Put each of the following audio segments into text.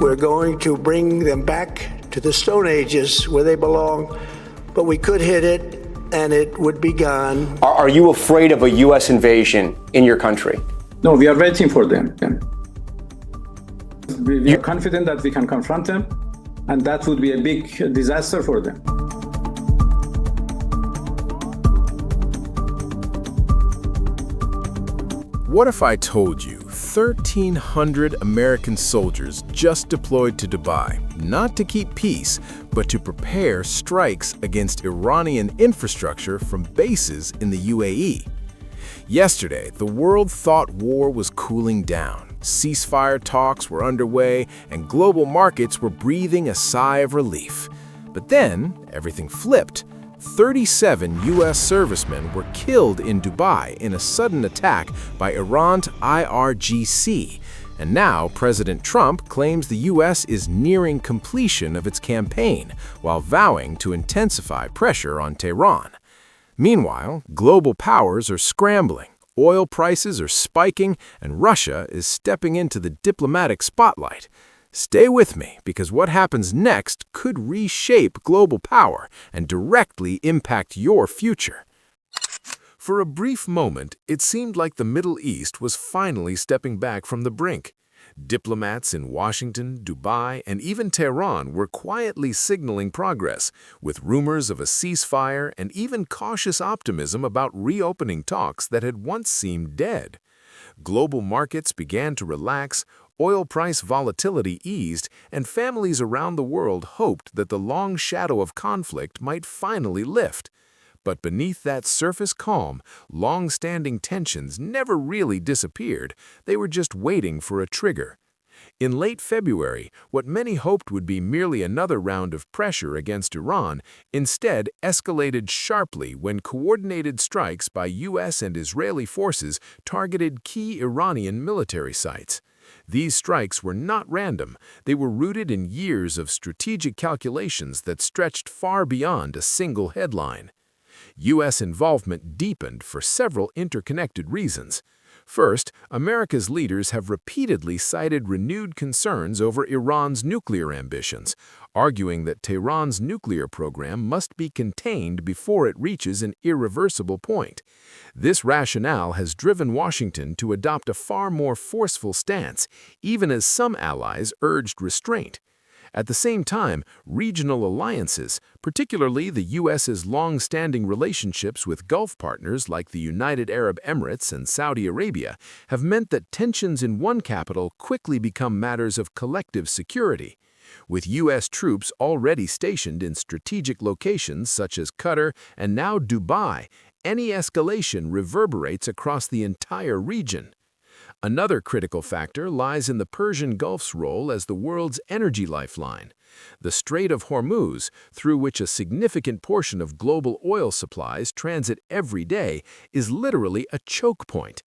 we're going to bring them back to the Stone Ages where they belong, but we could hit it and it would be gone. Are you afraid of a U.S. invasion in your country? No, we are waiting for them. We are confident that we can confront them, and that would be a big disaster for them. What if I told you 1,300 American soldiers just deployed to Dubai, not to keep peace, but to prepare strikes against Iranian infrastructure from bases in the UAE? Yesterday, the world thought war was cooling down. Ceasefire talks were underway, and global markets were breathing a sigh of relief. But then, everything flipped. 37 U.S. servicemen were killed in Dubai in a sudden attack by Iran's IRGC. And now President Trump claims the U.S. is nearing completion of its campaign, while vowing to intensify pressure on Tehran. Meanwhile, global powers are scrambling. Oil prices are spiking, and Russia is stepping into the diplomatic spotlight. Stay with me, because what happens next could reshape global power and directly impact your future. For a brief moment, it seemed like the Middle East was finally stepping back from the brink. Diplomats in Washington, Dubai, and even Tehran were quietly signaling progress, with rumors of a ceasefire and even cautious optimism about reopening talks that had once seemed dead. Global markets began to relax, oil price volatility eased, and families around the world hoped that the long shadow of conflict might finally lift. But beneath that surface calm, long-standing tensions never really disappeared. They were just waiting for a trigger. In late February, what many hoped would be merely another round of pressure against Iran instead escalated sharply when coordinated strikes by U.S. and Israeli forces targeted key Iranian military sites. These strikes were not random. They were rooted in years of strategic calculations that stretched far beyond a single headline. U.S. involvement deepened for several interconnected reasons. First, America's leaders have repeatedly cited renewed concerns over Iran's nuclear ambitions, arguing that Tehran's nuclear program must be contained before it reaches an irreversible point. This rationale has driven Washington to adopt a far more forceful stance, even as some allies urged restraint. At the same time, regional alliances, particularly the U.S.'s long-standing relationships with Gulf partners like the United Arab Emirates and Saudi Arabia, have meant that tensions in one capital quickly become matters of collective security. With U.S. troops already stationed in strategic locations such as Qatar and now Dubai, any escalation reverberates across the entire region. Another critical factor lies in the Persian Gulf's role as the world's energy lifeline. The Strait of Hormuz, through which a significant portion of global oil supplies transit every day, is literally a choke point.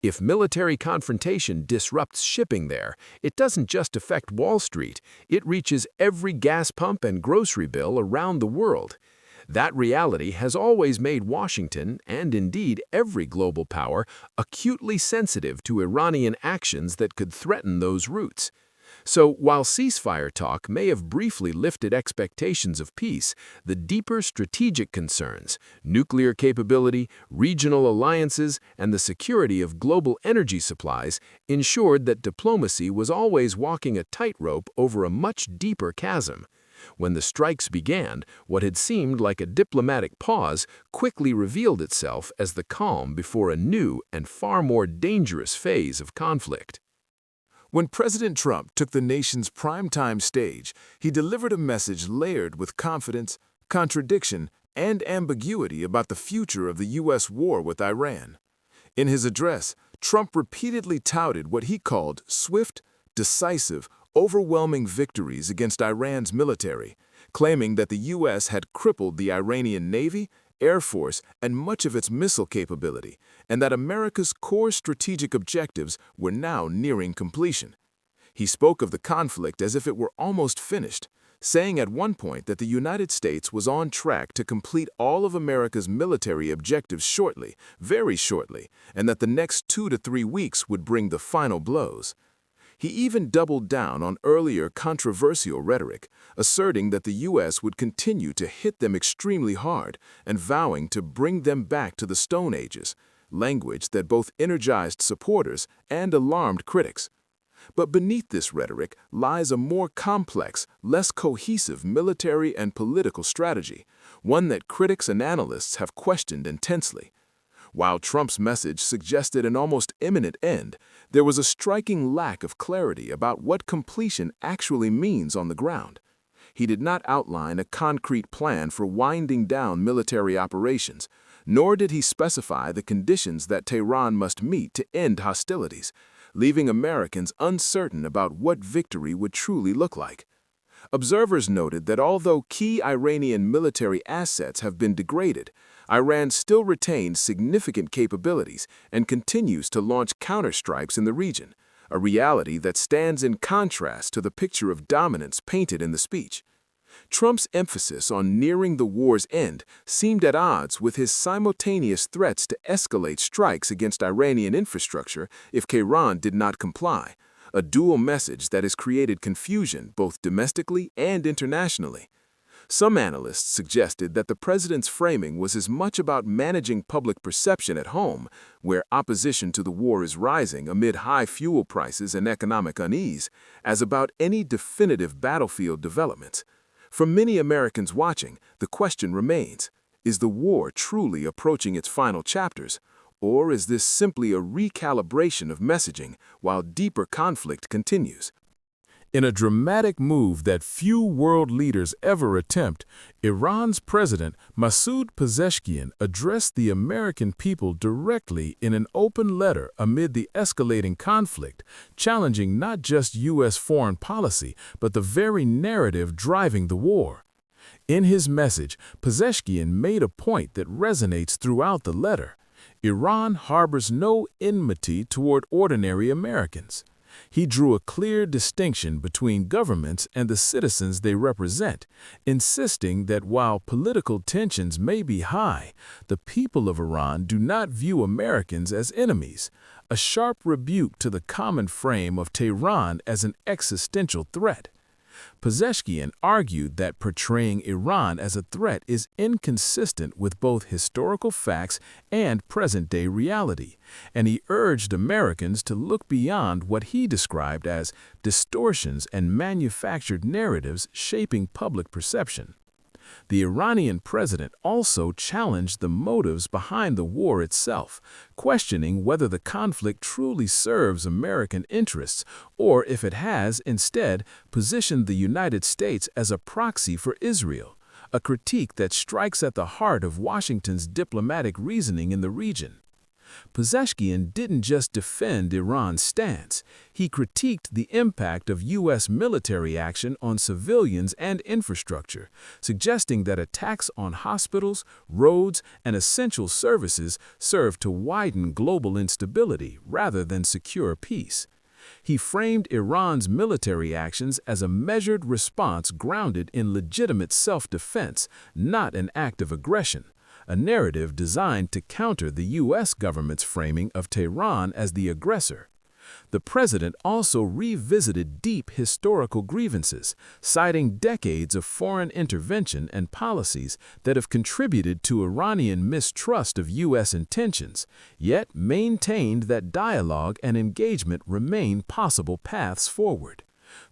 If military confrontation disrupts shipping there, it doesn't just affect Wall Street, it reaches every gas pump and grocery bill around the world. That reality has always made Washington, and indeed every global power, acutely sensitive to Iranian actions that could threaten those routes. So, while ceasefire talk may have briefly lifted expectations of peace, the deeper strategic concerns, nuclear capability, regional alliances, and the security of global energy supplies ensured that diplomacy was always walking a tightrope over a much deeper chasm. When the strikes began, what had seemed like a diplomatic pause quickly revealed itself as the calm before a new and far more dangerous phase of conflict. When President Trump took the nation's primetime stage, he delivered a message layered with confidence, contradiction, and ambiguity about the future of the U.S. war with Iran. In his address, Trump repeatedly touted what he called swift, decisive, overwhelming victories against Iran's military, claiming that the U.S. had crippled the Iranian Navy, Air Force, and much of its missile capability, and that America's core strategic objectives were now nearing completion. He spoke of the conflict as if it were almost finished, saying at one point that the United States was on track to complete all of America's military objectives shortly, very shortly, and that the next 2 to 3 weeks would bring the final blows. He even doubled down on earlier controversial rhetoric, asserting that the U.S. would continue to hit them extremely hard and vowing to bring them back to the Stone Ages, language that both energized supporters and alarmed critics. But beneath this rhetoric lies a more complex, less cohesive military and political strategy, one that critics and analysts have questioned intensely. While Trump's message suggested an almost imminent end, there was a striking lack of clarity about what completion actually means on the ground. He did not outline a concrete plan for winding down military operations, nor did he specify the conditions that Tehran must meet to end hostilities, leaving Americans uncertain about what victory would truly look like. Observers noted that although key Iranian military assets have been degraded, Iran still retains significant capabilities and continues to launch counterstrikes in the region, a reality that stands in contrast to the picture of dominance painted in the speech. Trump's emphasis on nearing the war's end seemed at odds with his simultaneous threats to escalate strikes against Iranian infrastructure if Tehran did not comply, a dual message that has created confusion both domestically and internationally. Some analysts suggested that the president's framing was as much about managing public perception at home, where opposition to the war is rising amid high fuel prices and economic unease, as about any definitive battlefield developments. For many Americans watching, the question remains, is the war truly approaching its final chapters, or is this simply a recalibration of messaging while deeper conflict continues? In a dramatic move that few world leaders ever attempt, Iran's president Masoud Pezeshkian addressed the American people directly in an open letter amid the escalating conflict, challenging not just U.S. foreign policy, but the very narrative driving the war. In his message, Pezeshkian made a point that resonates throughout the letter. Iran harbors no enmity toward ordinary Americans. He drew a clear distinction between governments and the citizens they represent, insisting that while political tensions may be high, the people of Iran do not view Americans as enemies, a sharp rebuke to the common frame of Tehran as an existential threat. Pezeshkian argued that portraying Iran as a threat is inconsistent with both historical facts and present-day reality, and he urged Americans to look beyond what he described as distortions and manufactured narratives shaping public perception. The Iranian president also challenged the motives behind the war itself, questioning whether the conflict truly serves American interests or if it has, instead, positioned the United States as a proxy for Israel, a critique that strikes at the heart of Washington's diplomatic reasoning in the region. Pezeshkian didn't just defend Iran's stance, he critiqued the impact of U.S. military action on civilians and infrastructure, suggesting that attacks on hospitals, roads, and essential services serve to widen global instability rather than secure peace. He framed Iran's military actions as a measured response grounded in legitimate self-defense, not an act of aggression, a narrative designed to counter the U.S. government's framing of Tehran as the aggressor. The president also revisited deep historical grievances, citing decades of foreign intervention and policies that have contributed to Iranian mistrust of U.S. intentions, yet maintained that dialogue and engagement remain possible paths forward.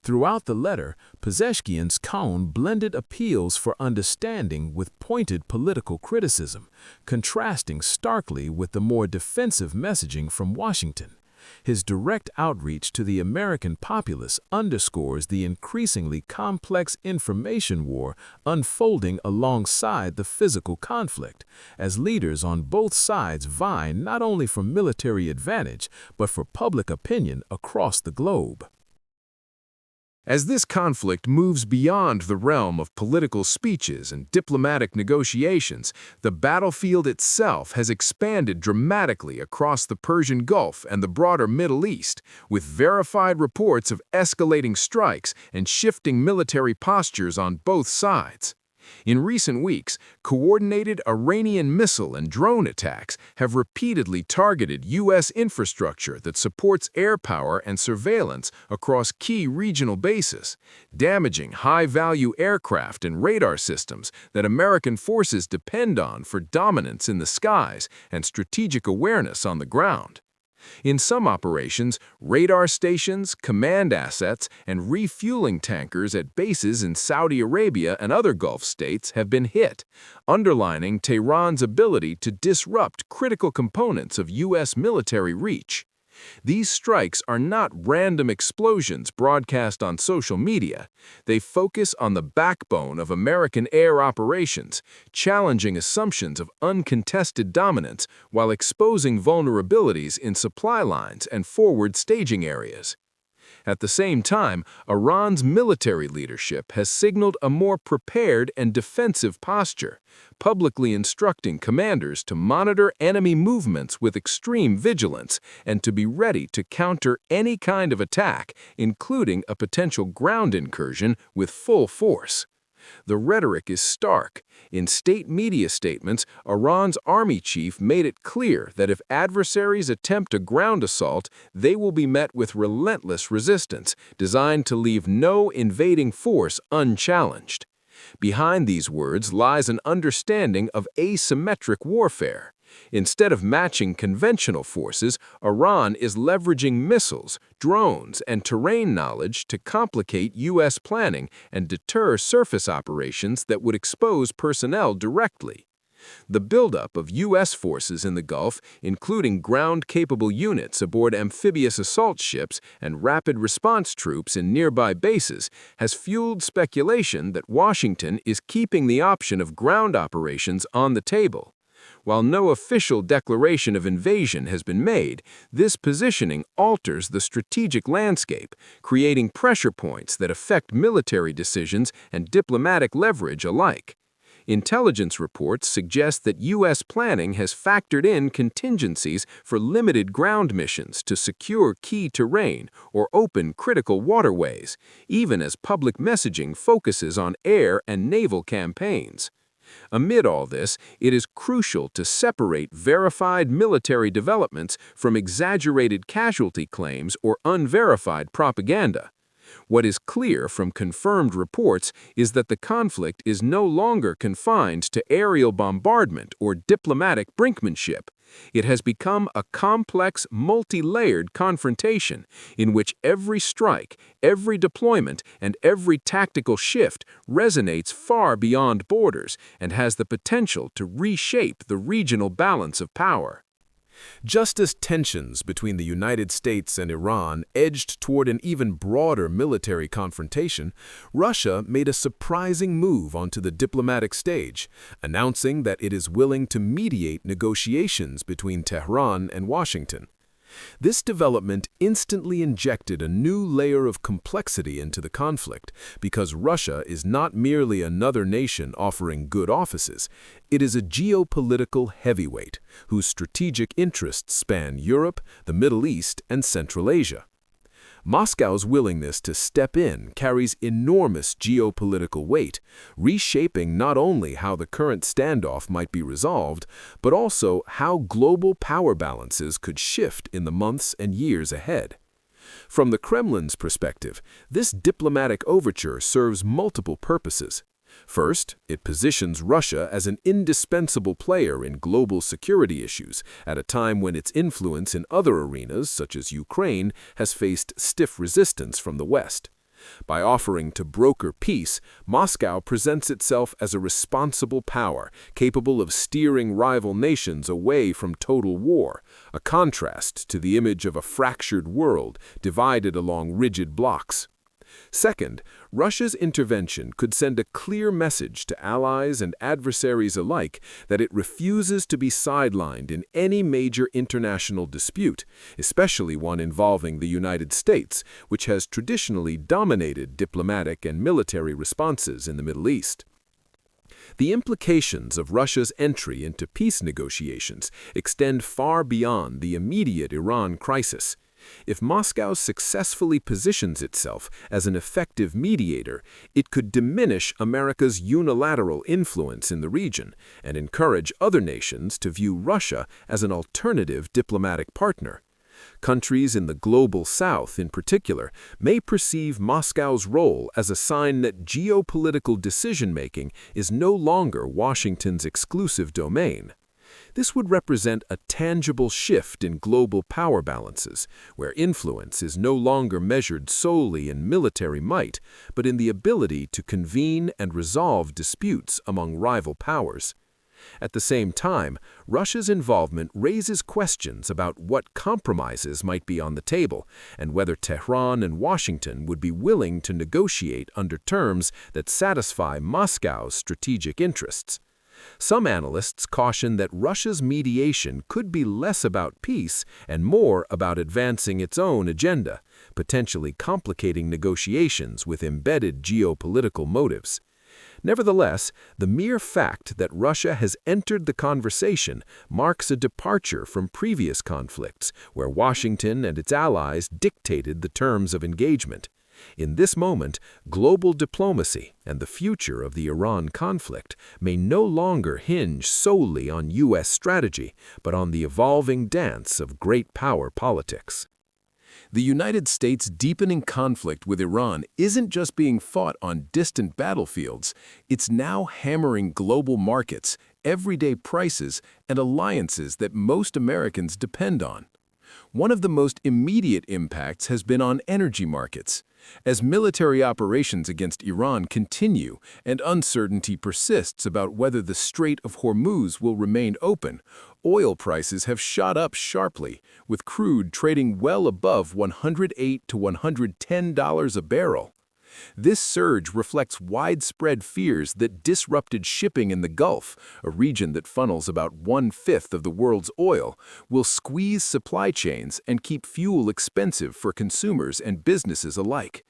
Throughout the letter, Pezeshkian's tone blended appeals for understanding with pointed political criticism, contrasting starkly with the more defensive messaging from Washington. His direct outreach to the American populace underscores the increasingly complex information war unfolding alongside the physical conflict, as leaders on both sides vie not only for military advantage, but for public opinion across the globe. As this conflict moves beyond the realm of political speeches and diplomatic negotiations, the battlefield itself has expanded dramatically across the Persian Gulf and the broader Middle East, with verified reports of escalating strikes and shifting military postures on both sides. In recent weeks, coordinated Iranian missile and drone attacks have repeatedly targeted U.S. infrastructure that supports air power and surveillance across key regional bases, damaging high-value aircraft and radar systems that American forces depend on for dominance in the skies and strategic awareness on the ground. In some operations, radar stations, command assets, and refueling tankers at bases in Saudi Arabia and other Gulf states have been hit, underlining Tehran's ability to disrupt critical components of U.S. military reach. These strikes are not random explosions broadcast on social media. They focus on the backbone of American air operations, challenging assumptions of uncontested dominance while exposing vulnerabilities in supply lines and forward staging areas. At the same time, Iran's military leadership has signaled a more prepared and defensive posture, publicly instructing commanders to monitor enemy movements with extreme vigilance and to be ready to counter any kind of attack, including a potential ground incursion, with full force. The rhetoric is stark. In state media statements, Iran's army chief made it clear that if adversaries attempt a ground assault, they will be met with relentless resistance, designed to leave no invading force unchallenged. Behind these words lies an understanding of asymmetric warfare. Instead of matching conventional forces, Iran is leveraging missiles, drones, and terrain knowledge to complicate U.S. planning and deter surface operations that would expose personnel directly. The buildup of U.S. forces in the Gulf, including ground-capable units aboard amphibious assault ships and rapid response troops in nearby bases, has fueled speculation that Washington is keeping the option of ground operations on the table. While no official declaration of invasion has been made, this positioning alters the strategic landscape, creating pressure points that affect military decisions and diplomatic leverage alike. Intelligence reports suggest that U.S. planning has factored in contingencies for limited ground missions to secure key terrain or open critical waterways, even as public messaging focuses on air and naval campaigns. Amid all this, it is crucial to separate verified military developments from exaggerated casualty claims or unverified propaganda. What is clear from confirmed reports is that the conflict is no longer confined to aerial bombardment or diplomatic brinkmanship. It has become a complex, multi-layered confrontation in which every strike, every deployment, and every tactical shift resonates far beyond borders and has the potential to reshape the regional balance of power. Just as tensions between the United States and Iran edged toward an even broader military confrontation, Russia made a surprising move onto the diplomatic stage, announcing that it is willing to mediate negotiations between Tehran and Washington. This development instantly injected a new layer of complexity into the conflict, because Russia is not merely another nation offering good offices. It is a geopolitical heavyweight whose strategic interests span Europe, the Middle East, and Central Asia. Moscow's willingness to step in carries enormous geopolitical weight, reshaping not only how the current standoff might be resolved, but also how global power balances could shift in the months and years ahead. From the Kremlin's perspective, this diplomatic overture serves multiple purposes. First, it positions Russia as an indispensable player in global security issues at a time when its influence in other arenas, such as Ukraine, has faced stiff resistance from the West. By offering to broker peace, Moscow presents itself as a responsible power, capable of steering rival nations away from total war, a contrast to the image of a fractured world divided along rigid blocks. Second, Russia's intervention could send a clear message to allies and adversaries alike that it refuses to be sidelined in any major international dispute, especially one involving the United States, which has traditionally dominated diplomatic and military responses in the Middle East. The implications of Russia's entry into peace negotiations extend far beyond the immediate Iran crisis. If Moscow successfully positions itself as an effective mediator, it could diminish America's unilateral influence in the region and encourage other nations to view Russia as an alternative diplomatic partner. Countries in the global south, in particular, may perceive Moscow's role as a sign that geopolitical decision-making is no longer Washington's exclusive domain. This would represent a tangible shift in global power balances, where influence is no longer measured solely in military might, but in the ability to convene and resolve disputes among rival powers. At the same time, Russia's involvement raises questions about what compromises might be on the table and whether Tehran and Washington would be willing to negotiate under terms that satisfy Moscow's strategic interests. Some analysts caution that Russia's mediation could be less about peace and more about advancing its own agenda, potentially complicating negotiations with embedded geopolitical motives. Nevertheless, the mere fact that Russia has entered the conversation marks a departure from previous conflicts where Washington and its allies dictated the terms of engagement. In this moment, global diplomacy and the future of the Iran conflict may no longer hinge solely on U.S. strategy, but on the evolving dance of great power politics. The United States' deepening conflict with Iran isn't just being fought on distant battlefields, it's now hammering global markets, everyday prices, and alliances that most Americans depend on. One of the most immediate impacts has been on energy markets. As military operations against Iran continue and uncertainty persists about whether the Strait of Hormuz will remain open, oil prices have shot up sharply, with crude trading well above $108 to $110 a barrel. This surge reflects widespread fears that disrupted shipping in the Gulf, a region that funnels about 1/5 of the world's oil, will squeeze supply chains and keep fuel expensive for consumers and businesses alike.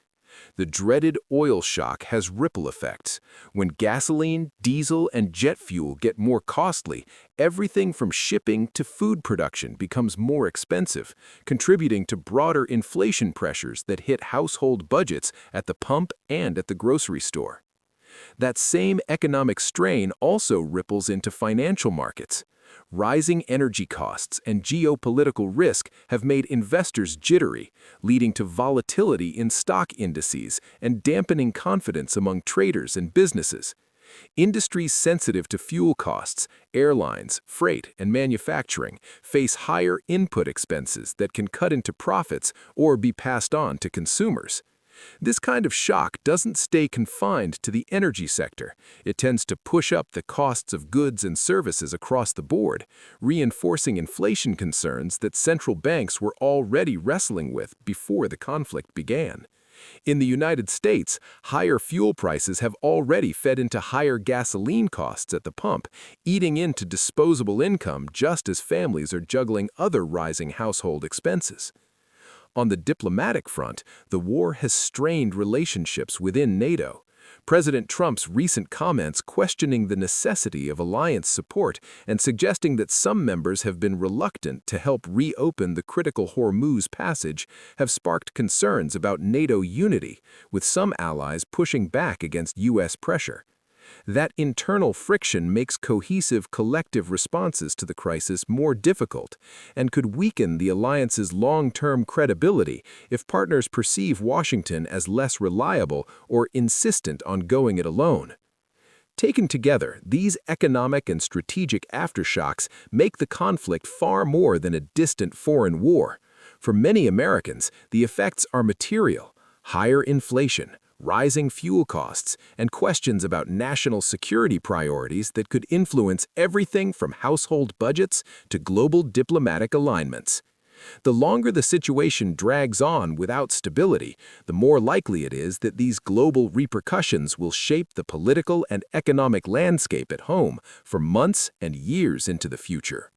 The dreaded oil shock has ripple effects. When gasoline, diesel, and jet fuel get more costly, everything from shipping to food production becomes more expensive, contributing to broader inflation pressures that hit household budgets at the pump and at the grocery store. That same economic strain also ripples into financial markets. Rising energy costs and geopolitical risk have made investors jittery, leading to volatility in stock indices and dampening confidence among traders and businesses. Industries sensitive to fuel costs, airlines, freight, and manufacturing face higher input expenses that can cut into profits or be passed on to consumers. This kind of shock doesn't stay confined to the energy sector. It tends to push up the costs of goods and services across the board, reinforcing inflation concerns that central banks were already wrestling with before the conflict began. In the United States, higher fuel prices have already fed into higher gasoline costs at the pump, eating into disposable income just as families are juggling other rising household expenses. On the diplomatic front, the war has strained relationships within NATO. President Trump's recent comments questioning the necessity of alliance support and suggesting that some members have been reluctant to help reopen the critical Hormuz passage have sparked concerns about NATO unity, with some allies pushing back against U.S. pressure. That internal friction makes cohesive collective responses to the crisis more difficult and could weaken the alliance's long-term credibility if partners perceive Washington as less reliable or insistent on going it alone. Taken together, these economic and strategic aftershocks make the conflict far more than a distant foreign war. For many Americans, the effects are material: higher inflation, rising fuel costs, and questions about national security priorities that could influence everything from household budgets to global diplomatic alignments. The longer the situation drags on without stability, the more likely it is that these global repercussions will shape the political and economic landscape at home for months and years into the future.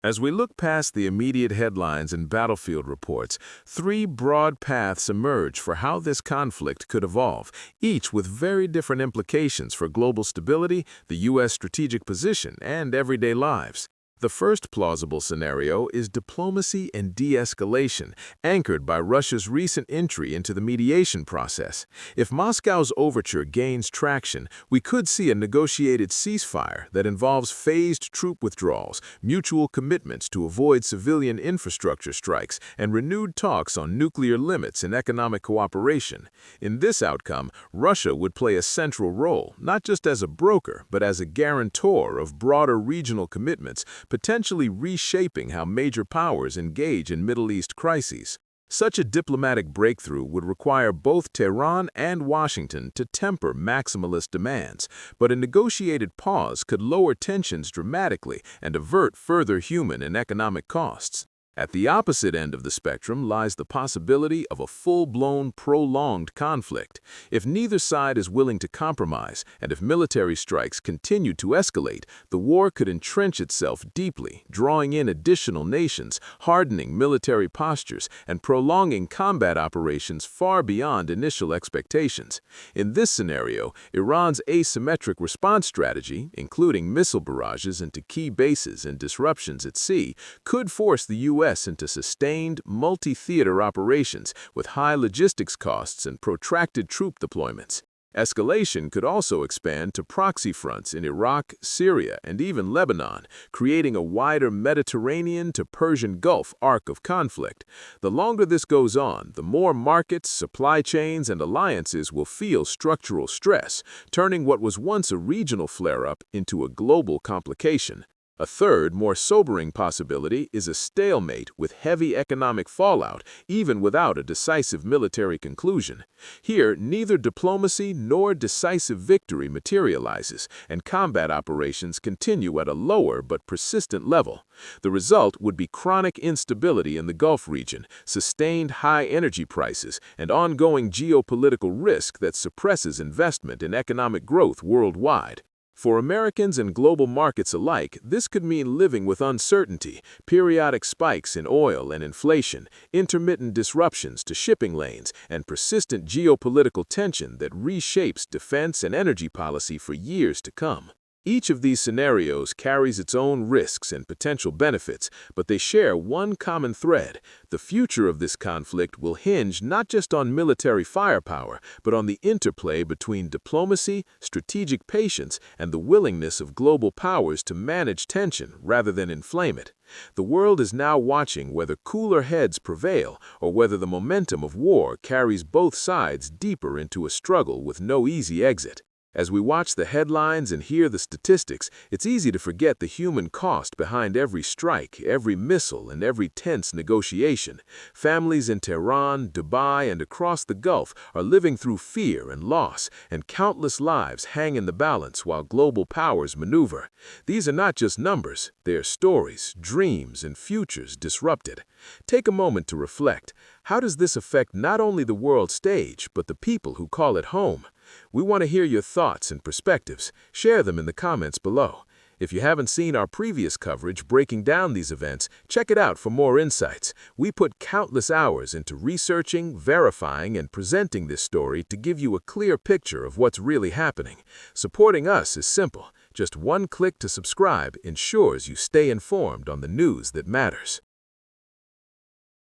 As we look past the immediate headlines and battlefield reports, three broad paths emerge for how this conflict could evolve, each with very different implications for global stability, the U.S. strategic position, and everyday lives. The first plausible scenario is diplomacy and de-escalation, anchored by Russia's recent entry into the mediation process. If Moscow's overture gains traction, we could see a negotiated ceasefire that involves phased troop withdrawals, mutual commitments to avoid civilian infrastructure strikes, and renewed talks on nuclear limits and economic cooperation. In this outcome, Russia would play a central role, not just as a broker, but as a guarantor of broader regional commitments, potentially reshaping how major powers engage in Middle East crises. Such a diplomatic breakthrough would require both Tehran and Washington to temper maximalist demands, but a negotiated pause could lower tensions dramatically and avert further human and economic costs. At the opposite end of the spectrum lies the possibility of a full-blown, prolonged conflict. If neither side is willing to compromise, and if military strikes continue to escalate, the war could entrench itself deeply, drawing in additional nations, hardening military postures, and prolonging combat operations far beyond initial expectations. In this scenario, Iran's asymmetric response strategy, including missile barrages into key bases and disruptions at sea, could force the U.S. into sustained, multi-theater operations with high logistics costs and protracted troop deployments. Escalation could also expand to proxy fronts in Iraq, Syria, and even Lebanon, creating a wider Mediterranean to Persian Gulf arc of conflict. The longer this goes on, the more markets, supply chains, and alliances will feel structural stress, turning what was once a regional flare-up into a global complication. A third, more sobering possibility is a stalemate with heavy economic fallout, even without a decisive military conclusion. Here, neither diplomacy nor decisive victory materializes, and combat operations continue at a lower but persistent level. The result would be chronic instability in the Gulf region, sustained high energy prices, and ongoing geopolitical risk that suppresses investment and economic growth worldwide. For Americans and global markets alike, this could mean living with uncertainty, periodic spikes in oil and inflation, intermittent disruptions to shipping lanes, and persistent geopolitical tension that reshapes defense and energy policy for years to come. Each of these scenarios carries its own risks and potential benefits, but they share one common thread. The future of this conflict will hinge not just on military firepower, but on the interplay between diplomacy, strategic patience, and the willingness of global powers to manage tension rather than inflame it. The world is now watching whether cooler heads prevail or whether the momentum of war carries both sides deeper into a struggle with no easy exit. As we watch the headlines and hear the statistics, it's easy to forget the human cost behind every strike, every missile, and every tense negotiation. Families in Tehran, Dubai, and across the Gulf are living through fear and loss, and countless lives hang in the balance while global powers maneuver. These are not just numbers, they are stories, dreams, and futures disrupted. Take a moment to reflect. How does this affect not only the world stage, but the people who call it home? We want to hear your thoughts and perspectives. Share them in the comments below. If you haven't seen our previous coverage breaking down these events, check it out for more insights. We put countless hours into researching, verifying, and presenting this story to give you a clear picture of what's really happening. Supporting us is simple. Just one click to subscribe ensures you stay informed on the news that matters.